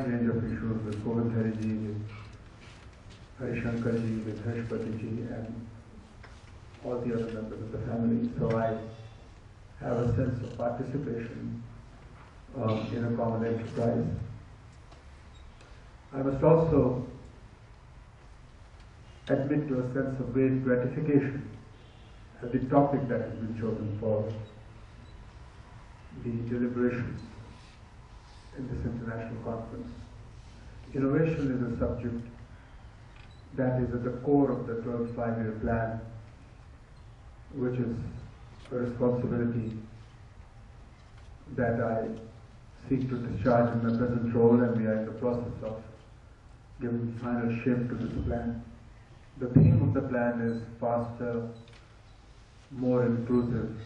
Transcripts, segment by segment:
range of issues with Govindhari ji, with Harishankar ji, with Harshpati ji, and all the other members of the family. So I have a sense of participation in a common enterprise. I must also admit to a sense of great gratification at the topic that has been chosen for the deliberations in this international conference. Innovation is a subject that is at the core of the 12th five-year plan, which is a responsibility that I seek to discharge in my present role, and we are in the process of giving final shape to this plan. The theme of the plan is faster, more inclusive,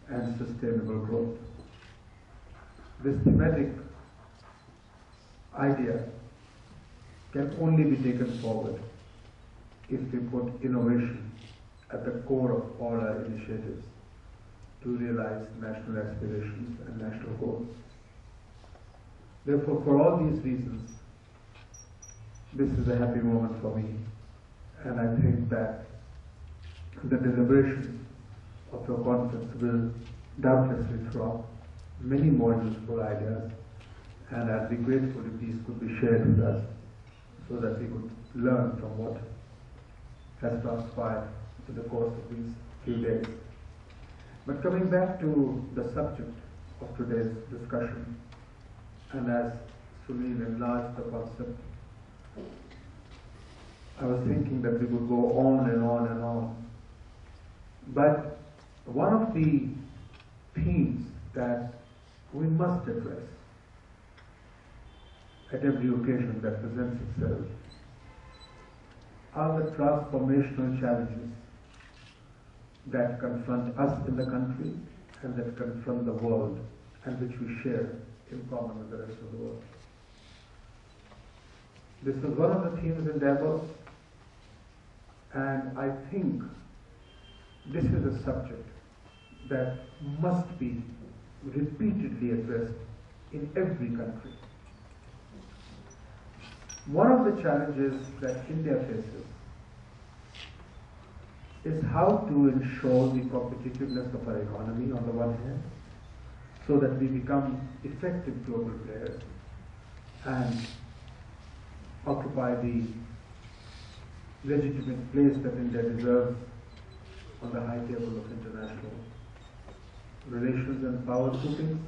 and sustainable growth. This thematic idea can only be taken forward if we put innovation at the core of all our initiatives to realize national aspirations and national goals. Therefore, for all these reasons, this is a happy moment for me, and I think that the deliberations of the conference will doubtlessly throw up many more useful ideas, and I'd be grateful if these could be shared with us so that we could learn from what has transpired in the course of these few days. But coming back to the subject of today's discussion, and as Sunil enlarged the concept, I was thinking that we would go on and on and on. But one of the themes that we must address at every occasion that presents itself are the transformational challenges that confront us in the country and that confront the world, and which we share in common with the rest of the world. This was one of the themes in Davos, and I think this is a subject that must be repeatedly addressed in every country. One of the challenges that India faces is how to ensure the competitiveness of our economy on the one hand, so that we become effective global players and occupy the legitimate place that India deserves on the high table of international relations and power groupings,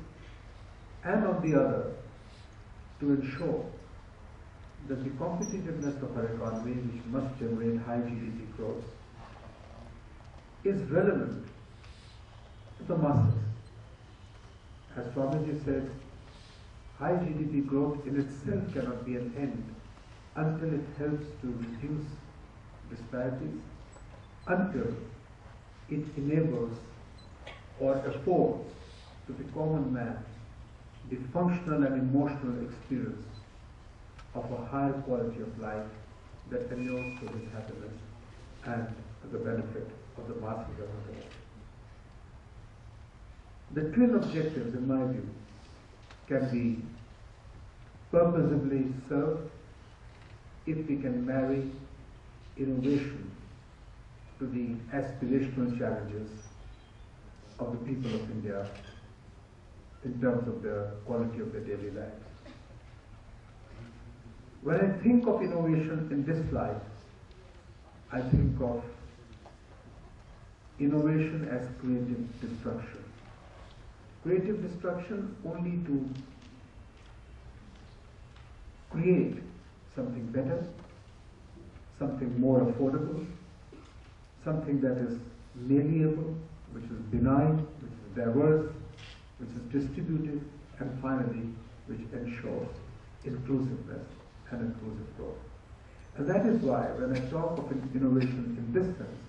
and on the other, to ensure that the competitiveness of our economy, which must generate high GDP growth, is relevant to the masses. As Swamiji said, high GDP growth in itself cannot be an end until it helps to reduce disparities, until it enables or affords to the common man the functional and emotional experience of a higher quality of life that endures to his happiness and to the benefit of the masses of the world. The twin objectives, in my view, can be purposefully served if we can marry innovation to the aspirational challenges of the people of India in terms of the quality of their daily lives. When I think of innovation in this light, I think of innovation as creative destruction. Creative destruction only to create something better, something more affordable, something that is malleable, which is benign, which is diverse, which is distributed, and finally, which ensures inclusiveness and inclusive growth. And that is why, when I talk of innovation in this sense,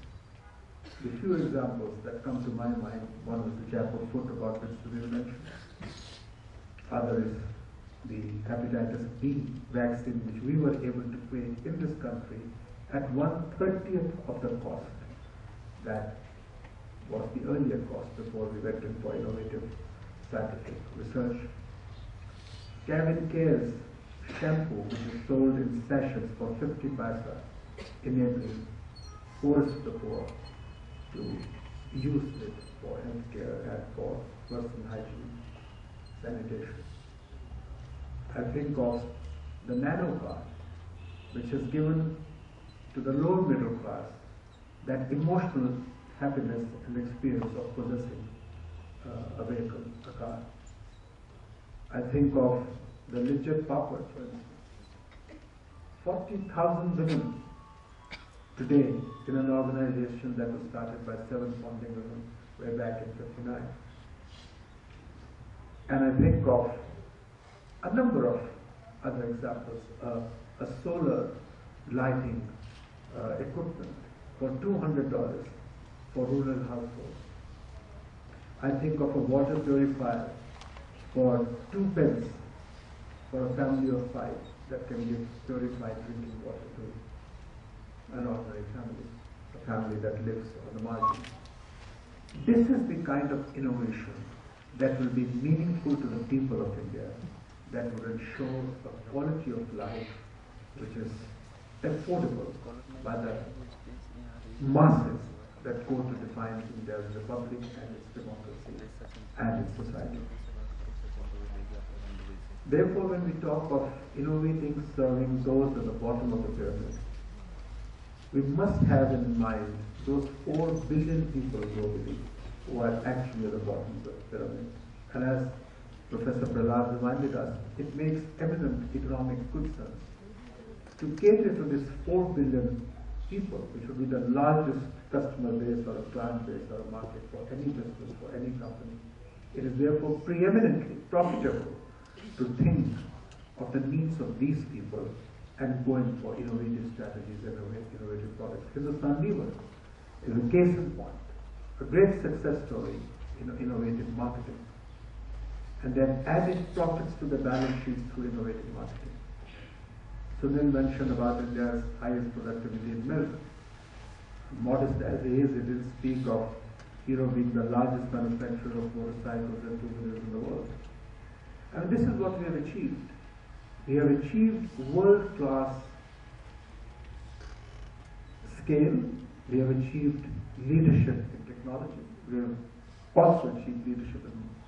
the few examples that come to my mind, one is the jab of foot about which Sunil mentioned. Other is the hepatitis B vaccine, which we were able to create in this country at 1/30th of the cost that was the earlier cost before we went in for innovative scientific research. Kevin Care's shampoo which is sold in sachets for 50 paisa, enabling poorest of the poor to use it for healthcare and for personal hygiene, sanitation. I think of the nano car, which has given to the lower middle class that emotional happiness and experience of possessing a vehicle, a car. I think of the legit Papa, for instance. 40,000 women today in an organization that was started by 7 founding women way back in '59. And I think of a number of other examples. A solar lighting equipment for $200 for rural households. I think of a water purifier for 2 pence for a family of 5 that can give purified drinking water to an ordinary family, a family that lives on the margin. This is the kind of innovation that will be meaningful to the people of India, that will ensure a quality of life which is affordable by the masses that go to define India's republic and its democracy and its society. Therefore, when we talk of innovating, serving those at the bottom of the pyramid, we must have in mind those 4 billion people globally who are actually at the bottom of the pyramid. And as Professor Prahlad reminded us, it makes eminent economic good sense to cater to this 4 billion people, which would be the largest customer base or a client base or a market for any business, for any company. It is therefore preeminently profitable to think of the needs of these people and going for innovative strategies and innovative products. Hindustan Lever is a case in point, a great success story in innovative marketing, and then added profits to the balance sheet through innovative marketing. Sunil mentioned about India's highest productivity in milk. Modest as it is, it did speak of Hero being the largest manufacturer of motorcycles and 2-wheelers in the world. And this is what we have achieved. We have achieved world-class scale. We have achieved leadership in technology. We have also achieved leadership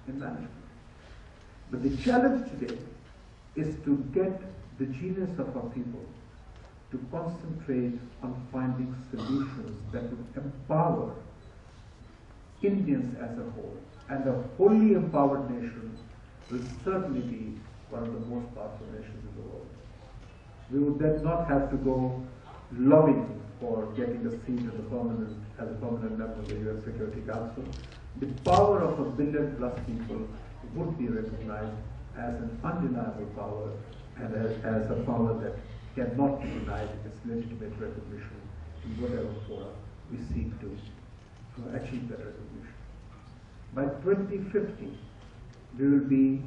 in management. But the challenge today is to get the genius of our people to concentrate on finding solutions that would empower Indians as a whole. And a wholly empowered nation will certainly be one of the most powerful nations in the world. We would then not have to go lobbying for getting a seat as a permanent member of the UN Security Council. The power of 1 billion plus people would be recognized as an undeniable power and as a power that cannot be denied its legitimate recognition in whatever fora we seek to achieve that recognition. By 2050, we will be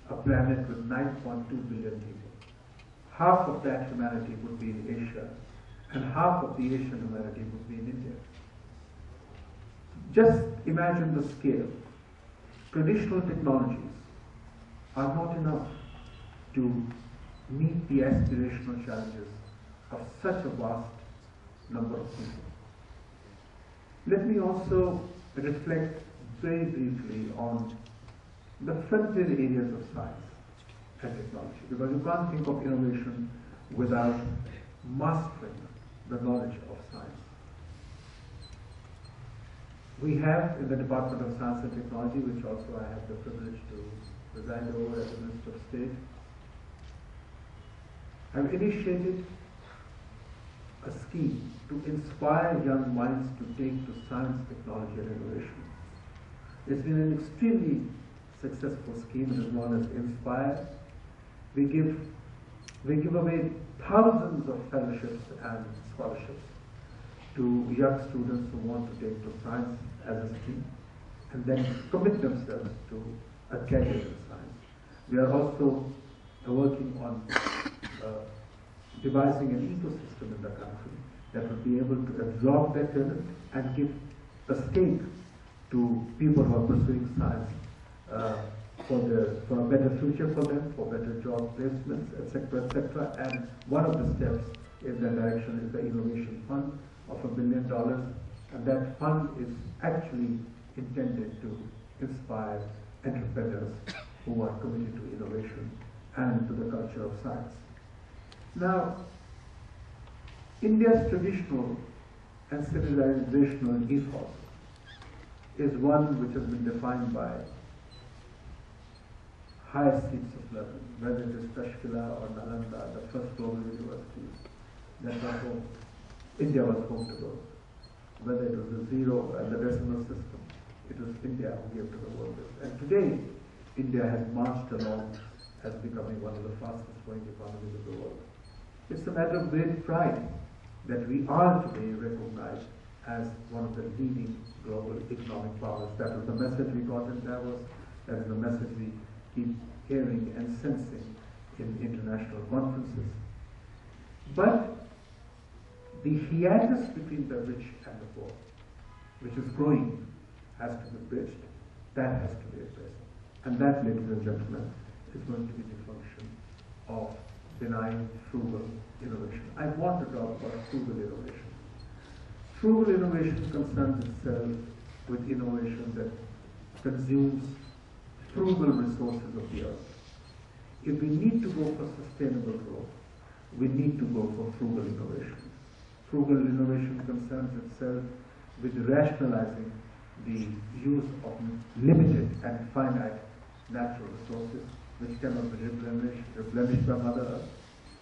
a planet with 9.2 billion people. Half of that humanity would be in Asia, and half of the Asian humanity would be in India. Just imagine the scale. Traditional technologies are not enough to meet the aspirational challenges of such a vast number of people. Let me also reflect very briefly on the frontier areas of science and technology, because you can't think of innovation without mastering the knowledge of science. We have in the Department of Science and Technology, which also I have the privilege to preside over as the Minister of State, have initiated a scheme to inspire young minds to take to science, technology and innovation. It's been an extremely successful scheme. It is known as Inspire. We give away thousands of fellowships and scholarships to young students who want to take to science as a stream and then commit themselves to a career in science. We are also working on devising an ecosystem in the country that will be able to absorb that talent and give a stake to people who are pursuing science for a better future for them, for better job placements, etc., etc. And one of the steps in that direction is the Innovation Fund of $1 billion, and that fund is actually intended to inspire entrepreneurs who are committed to innovation and to the culture of science. Now, India's traditional and civilizational ethos is one which has been defined by higher seats of learning, whether it is Tashkila or Nalanda, the first global universities that were home. India was home to those. Whether it was the zero and the decimal system, it was India who gave to the world this. And today, India has marched along as becoming one of the fastest growing economies of the world. It's a matter of great pride that we are today recognized as one of the leading global economic powers. That was the message we got in Davos. That is the message we keep hearing and sensing in international conferences. But the hiatus between the rich and the poor, which is growing, has to be bridged. That has to be addressed. And that, ladies and gentlemen, is going to be the function of benign, frugal innovation. I want to talk about frugal innovation. Frugal innovation concerns itself with innovation that consumes frugal resources of the earth. If we need to go for sustainable growth, we need to go for frugal innovation. Frugal innovation concerns itself with rationalizing the use of limited and finite natural resources which cannot be replenished by Mother Earth.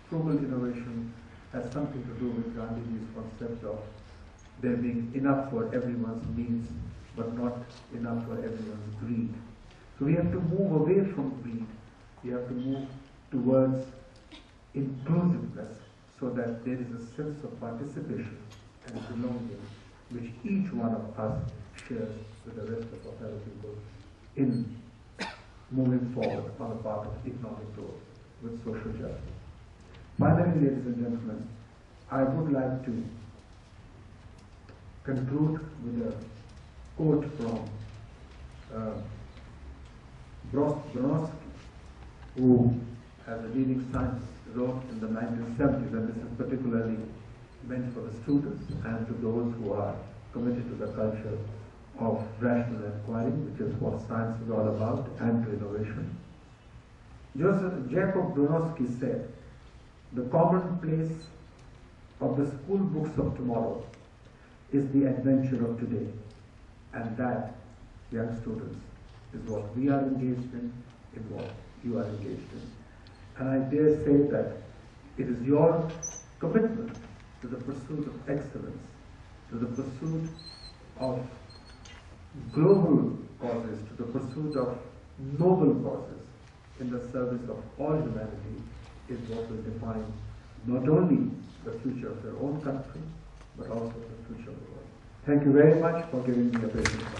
Frugal innovation has something to do with Gandhiji's concept of there being enough for everyone's needs, but not enough for everyone's greed. So we have to move away from greed. We have to move towards inclusiveness so that there is a sense of participation and belonging which each one of us shares with the rest of our fellow people in moving forward on the path of economic growth with social justice. Finally, ladies and gentlemen, I would like to conclude with a quote from Bronowski, who, as a leading scientist, wrote in the 1970s, and this is particularly meant for the students and to those who are committed to the culture of rational inquiry, which is what science is all about, and to innovation. Jacob Bronowski said, "The commonplace of the school books of tomorrow is the adventure of today, and that, young students, is what we are engaged in what you are engaged in." And I dare say that it is your commitment to the pursuit of excellence, to the pursuit of global causes, to the pursuit of noble causes in the service of all humanity is what will define not only the future of your own country, but also the future of the world. Thank you very much for giving me a opportunity.